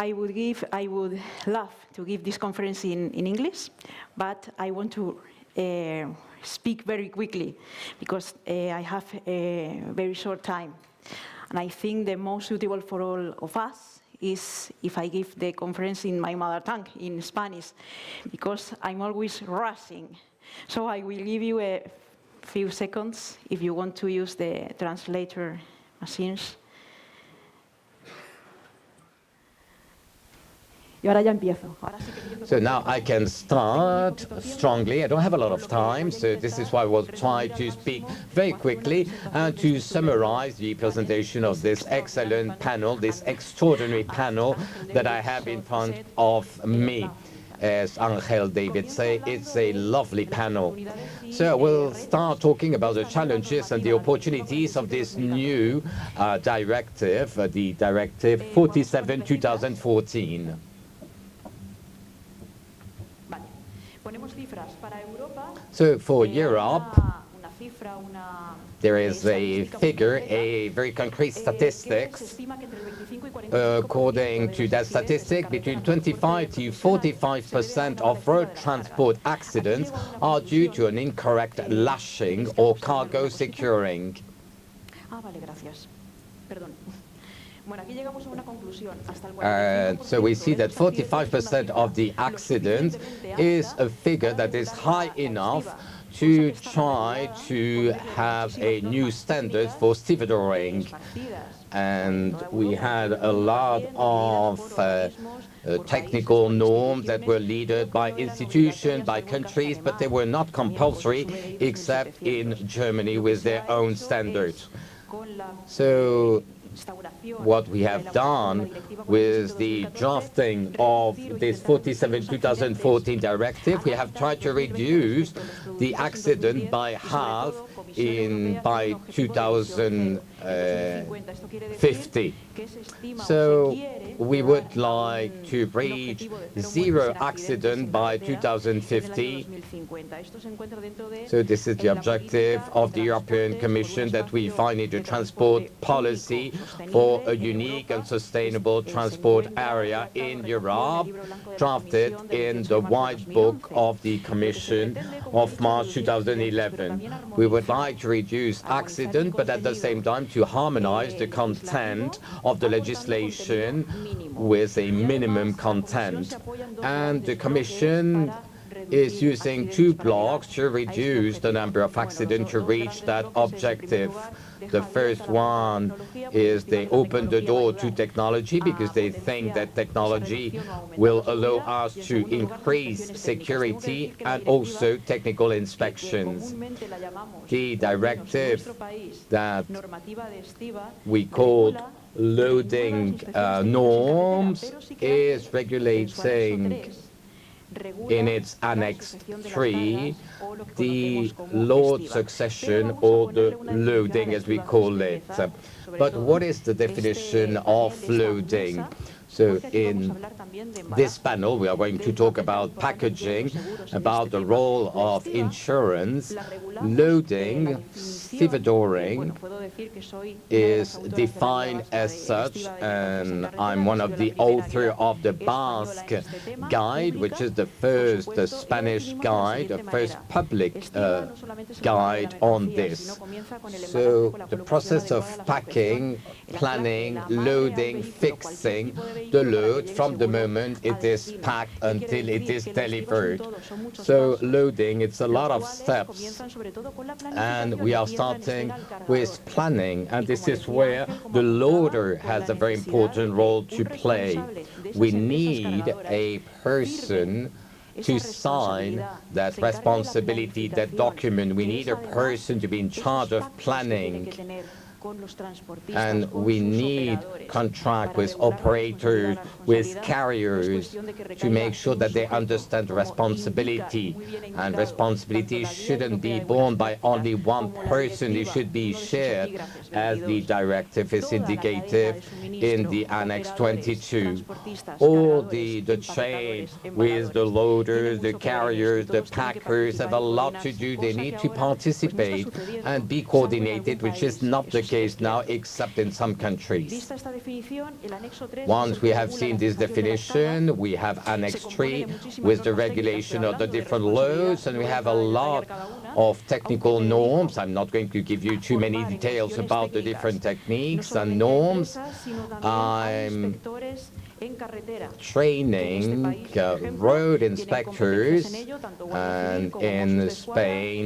I would love to give this conference in English, but I want to speak very quickly because I have a very short time. And I think the most suitable for all of us is if I give the conference in my mother tongue, in Spanish, because I'm always rushing. So I will give you a few seconds if you want to use the translator machines. So now I can start strongly. I don't have a lot of time, so this is why I will try to speak very quickly and to summarize the presentation of this excellent panel, this extraordinary panel that I have in front of me. As Angel David say, it's a lovely panel. So we'll start talking about the challenges and the opportunities of this new directive, the Directive 47/2014. So for Europe, there is a figure, a very concrete statistics. According to that statistic, between 25 to 45% of road transport accidents are due to an incorrect lashing or cargo securing. So we see that 45% of the accidents is a figure that is high enough to try to have a new standard for stevedoring. And we had a lot of technical norms that were led by institutions, by countries, but they were not compulsory except in Germany with their own standards. So what we have done with the drafting of this 47/2014 directive, we have tried to reduce the accident by half by 2050. So we would like to reach zero accident by 2050. So this is the objective of the European Commission that we find in the transport policy for a unique and sustainable transport area in Europe, drafted in the White Book of the Commission of March 2011. We would like to reduce accident, but at the same time to harmonize the content of the legislation with a minimum content. And the Commission is using two blocks to reduce the number of accidents to reach that objective. The first one is they open the door to technology because they think that technology will allow us to increase security and also technical inspections. The directive that we called loading norms is regulating in its Annex 3, the load succession or the loading as we call it. But what is the definition of loading? So in this panel, we are going to talk about packaging, about the role of insurance. Loading, stevedoring, is defined as such, and I'm one of the authors of the Basque Guide, which is the first Spanish guide, the first public guide on this. So the process of packing, planning, loading, fixing the load from the moment it is packed until it is delivered. So loading, it's a lot of steps. And we are starting with planning, and this is where the loader has a very important role to play. We need a person to sign that responsibility, that document. We need a person to be in charge of planning. And we need contract with operators, with carriers, to make sure that they understand responsibility. And responsibility shouldn't be borne by only one person. It should be shared, as the directive is indicated in the Annex 22. All the chain with the loaders, the carriers, the packers have a lot to do. They need to participate and be coordinated, which is not the case now, except in some countries. Once we have seen this definition, we have Annex 3 with the regulation of the different laws, and we have a lot of technical norms. I'm not going to give you too many details about the different techniques and norms. I'm training road inspectors, and in Spain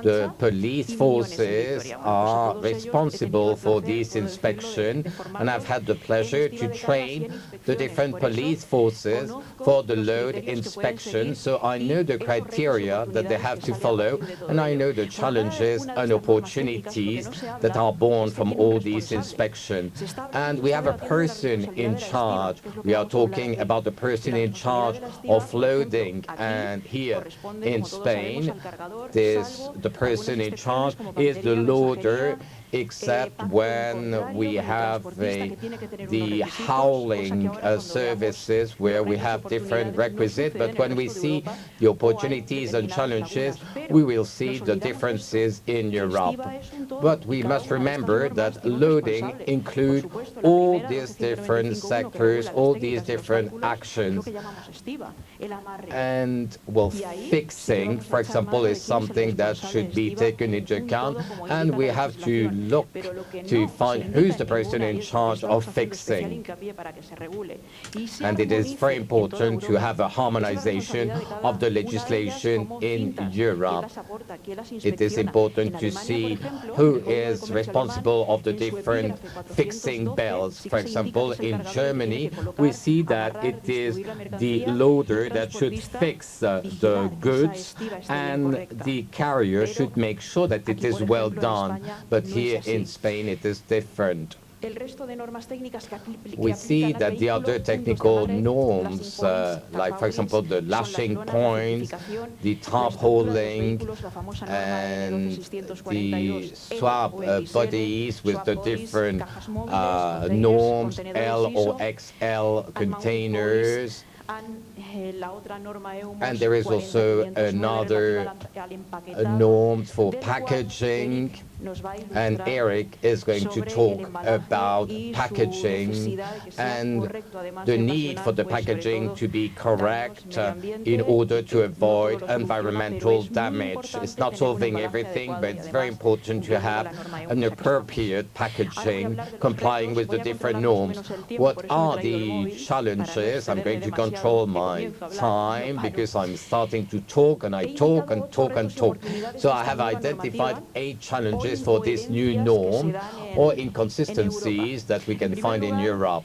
the police forces are responsible for this inspection, and I've had the pleasure to train the different police forces for the load inspection, so I know the criteria that they have to follow, and I know the challenges and opportunities that are born from all these inspections. And we have a person in charge. We are talking about the person in charge of loading, and here in Spain, the person in charge is the loader, except when we have the hauling services where we have different requisites. But when we see the opportunities and challenges, we will see the differences in Europe. But we must remember that loading includes all these different sectors, all these different actions. And, well, fixing, for example, is something that should be taken into account, and we have to look to find who's the person in charge of fixing. And it is very important to have a harmonization of the legislation in Europe. It is important to see who is responsible of the different fixing bells. For example, in Germany, we see that it is the loader that should fix the goods, and the carrier should make sure that it is well done. But here in Spain, it is different. We see that the other technical norms, like, for example, the lashing points, the tarpauling, and the swap bodies with the different norms, L or XL containers. And there is also another norm for packaging, and Eric is going to talk about packaging and the need for the packaging to be correct in order to avoid environmental damage. It's not solving everything, but it's very important to have an appropriate packaging complying with the different norms. What are the challenges? I'm going to control my time because I'm starting to talk, and I talk and talk and talk. So I have identified 8 challenges for this new norm or inconsistencies that we can find in Europe.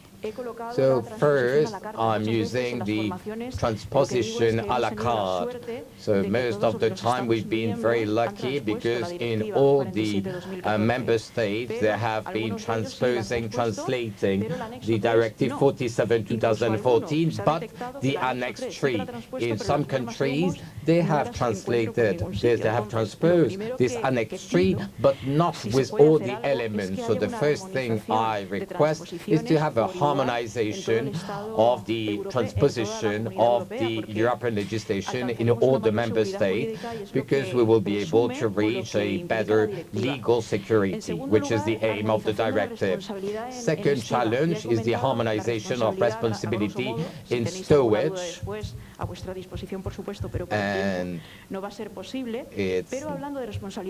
So first, I'm using the transposition à la carte. So most of the time we've been very lucky because in all the member states they have been translating the Directive 47/2014, but the Annex 3. In some countries they have translated, they have transposed this Annex 3, but not with all the elements. So the first thing I request is to have a harmonization of the transposition of the European legislation in all the member states, because we will be able to reach a better legal security, which is the aim of the directive. Second challenge is the harmonization of responsibility in stowage. And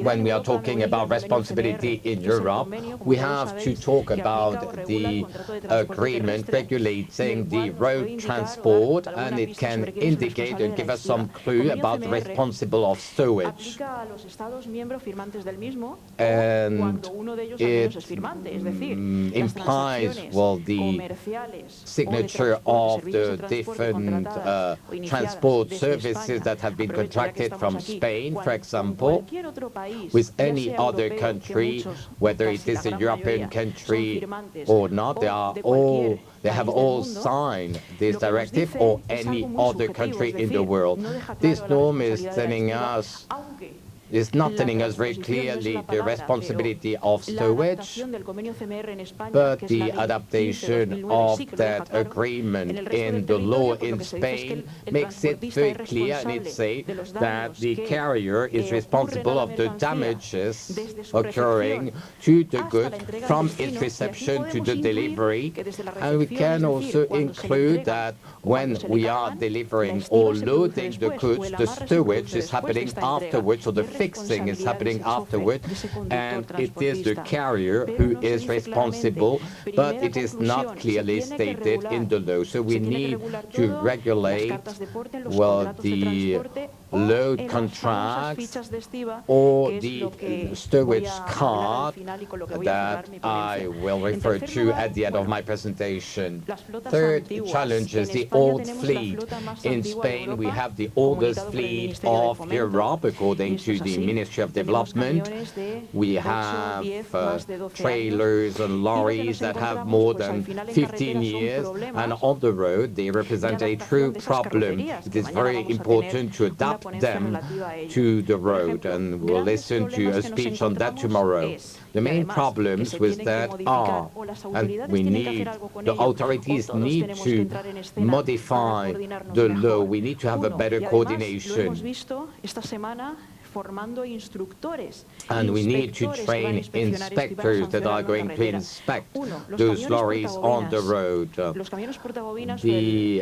when we are talking about responsibility in Europe, we have to talk about the agreement regulating the road transport, and it can indicate and give us some clue about the responsible of stowage. And it implies, well, the signature of the different transport services that have been contracted from Spain, for example, with any other country, whether it is a European country or not. They have all signed this directive, or any other country in the world. This norm is telling us is not telling us very clearly the responsibility of stowage, but the adaptation of that agreement in the law in Spain makes it very clear, and it says that the carrier is responsible of the damages occurring to the goods from its reception to the delivery. And we can also include that when we are delivering or loading the goods, the stowage is happening afterwards, or the fixing is happening afterwards, and it is the carrier who is responsible, but it is not clearly stated in the law. So we need to regulate, well, the load contracts or the stowage card that I will refer to at the end of my presentation. Third challenge is the old fleet. In Spain, we have the oldest fleet of Europe, according to the Ministry of Development. We have trailers and lorries that have more than 15 years, and on the road, they represent a true problem. It is very important to adapt them to the road, and we'll listen to a speech on that tomorrow. The main problems with that are, and the authorities need to modify the law. We need to have a better coordination. And we need to train inspectors that are going to inspect those lorries on the road. The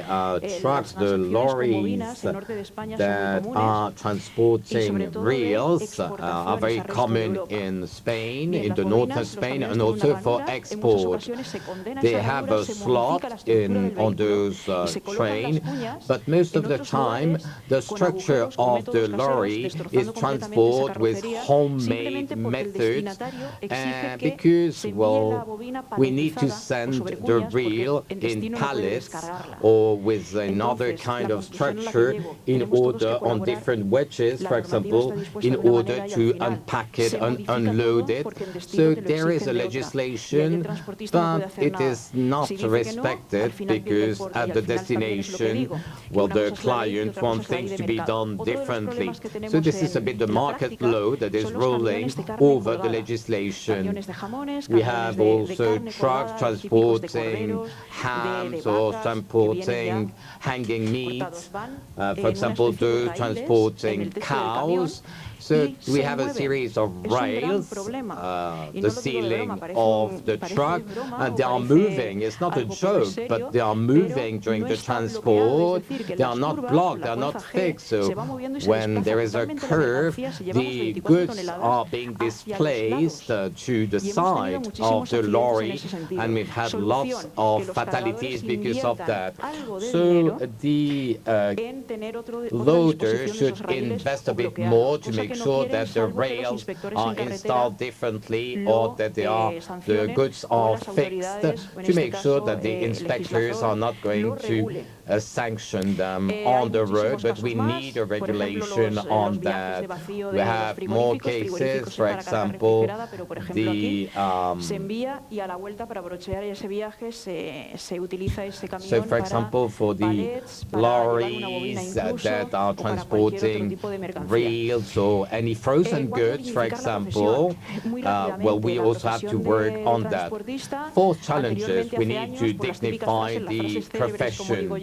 trucks, the lorries that are transporting reels are very common in Spain, in the north of Spain, and also for export. They have a slot on those trains, but most of the time, the structure of the lorry is transport with homemade methods, because, well, we need to send the reel in pallets or with another kind of structure in order, on different wedges, for example, in order to unpack it and unload it. So there is a legislation, but it is not respected, because at the destination, well, the clients want things to be done differently. So this is a bit the market law that is rolling over the legislation. We have also trucks transporting hams or transporting hanging meats, for example, those transporting cows. So we have a series of rails, the ceiling of the truck, and they are moving. It's not a joke, but they are moving during the transport. They are not blocked, they are not fixed. So when there is a curve, the goods are being displaced to the side of the lorry, and we've had lots of fatalities because of that. So the loader should invest a bit more to make sure that the rails are installed differently, or that the goods are fixed, to make sure that the inspectors are not going to sanction them on the road. But we need a regulation on that. We have more cases, for example, so for example, for the lorries that are transporting reels or any frozen goods, for example, well, we also have to work on that. Fourth challenge is we need to dignify the profession.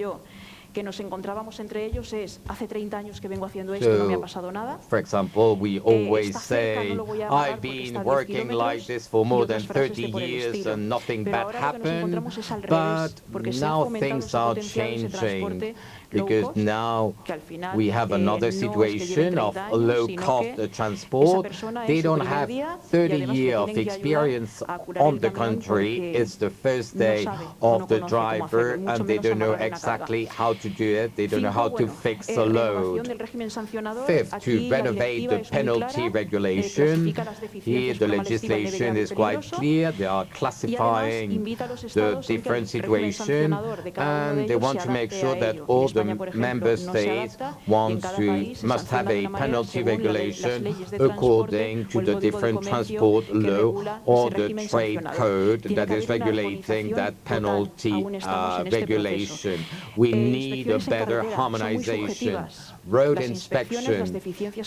For example, we always say, I've been working like this for more than 30 years and nothing bad happened, but now things are changing, because now we have another situation of low-cost transport. They don't have 30 years of experience on the country. It's the first day of the driver, and they don't know exactly how to do it. They don't know how to fix a load. Fifth, to renovate the penalty regulation. Here, the legislation is quite clear. They are classifying the different situations, and they want to make sure that all the member states must have a penalty regulation according to the different transport law or the trade code that is regulating that penalty regulation. We need a better harmonization. Road inspection,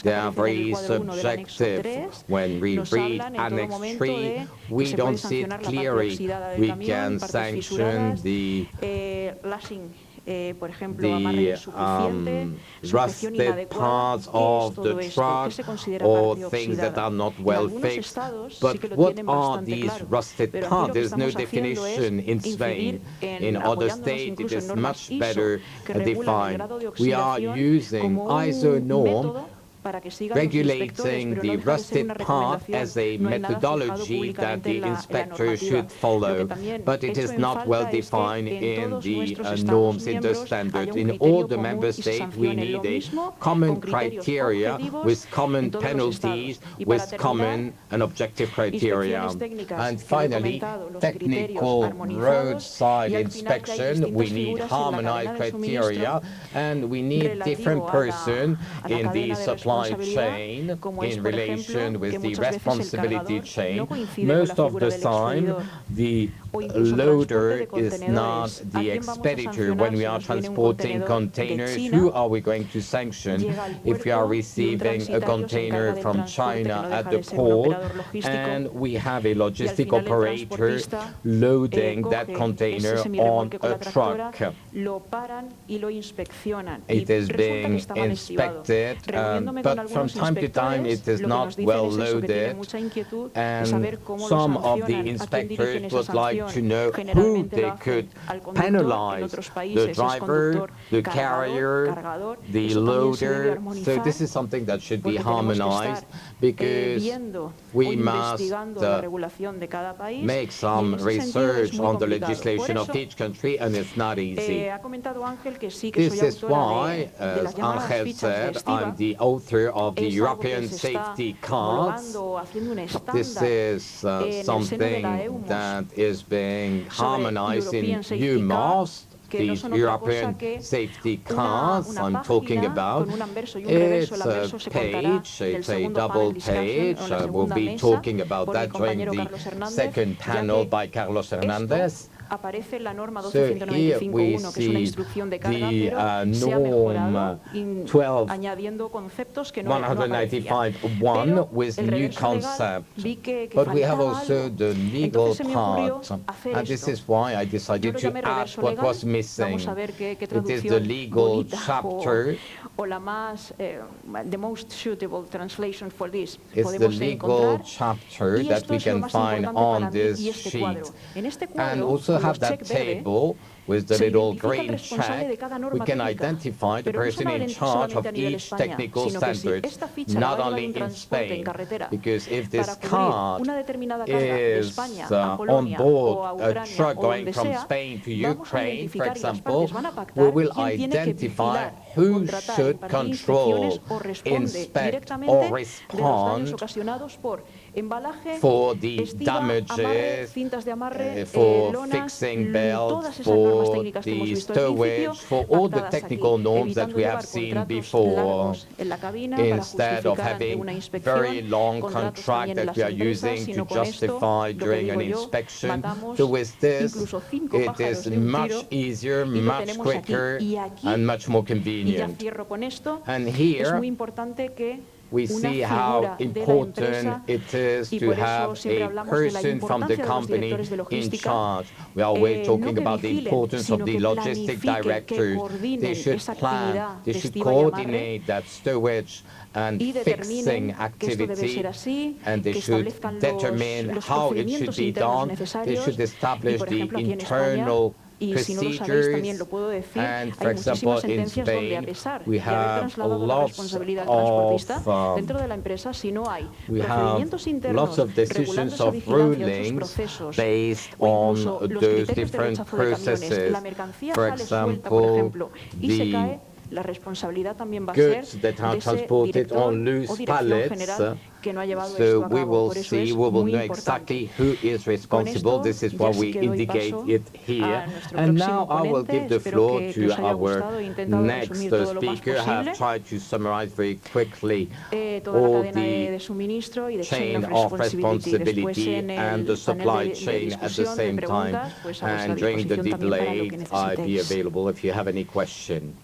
they are very subjective. When we read Annex 3, we don't see it clearly. We can sanction the rusted parts of the truck or things that are not well fixed. But what are these rusted parts? There's no definition in Spain. In other states, it is much better defined. We are using ISO norm regulating the rusted part as a methodology that the inspector should follow, but it is not well defined in the norms, in the standards. In all the member states, we need a common criteria with common penalties, with common and objective criteria. And finally, technical roadside inspection, we need harmonized criteria, and we need different persons in the supply chain in relation with the responsibility chain. Most of the time, the loader is not the expeditor. When we are transporting containers, who are we going to sanction if we are receiving a container from China at the port and we have a logistic operator loading that container on a truck? It is being inspected, but from time to time it is not well loaded, and some of the inspectors would like to know who they could penalize: the driver, the carrier, the loader. So this is something that should be harmonized, because we must make some research on the legislation of each country, and it's not easy. This is why, as Angel said, I'm the author of the European safety cards. This is something that is being harmonized in UMAS, these European safety cards I'm talking about. It's a page, it's a double page. We'll be talking about that during the second panel by Carlos Hernandez. So here we see the norm 12195.1 with new concept, but we have also the legal part, and this is why I decided to add what was missing. It is the legal chapter. The most suitable translation for this. It's the legal chapter that we can find on this sheet, and also have that table with the little green check. We can identify the person in charge of each technical standard, not only in Spain, because if this card is on board a truck going from Spain to Ukraine, for example, we will identify who should control, inspect, or respond for the damages, for fixing belts, for the stowage, for all the technical norms that we have seen before, instead of having very long contract that we are using to justify during an inspection. So with this, it is much easier, much quicker, and much more convenient. And here, we see how important it is to have a person from the company in charge. We are always talking about the importance of the logistic directors. They should plan, they should coordinate that stowage and fixing activity, and they should determine how it should be done. They should establish the internal procedures, and for example in Spain we have lots of decisions of rulings based on those different processes. For example, the goods that are transported on loose pallets. So we will see, we will know exactly who is responsible. This is why we indicate it here. And now I will give the floor to our next speaker. I have tried to summarize very quickly all the chain of responsibility and the supply chain at the same time. And during the debate, I'll be available if you have any question.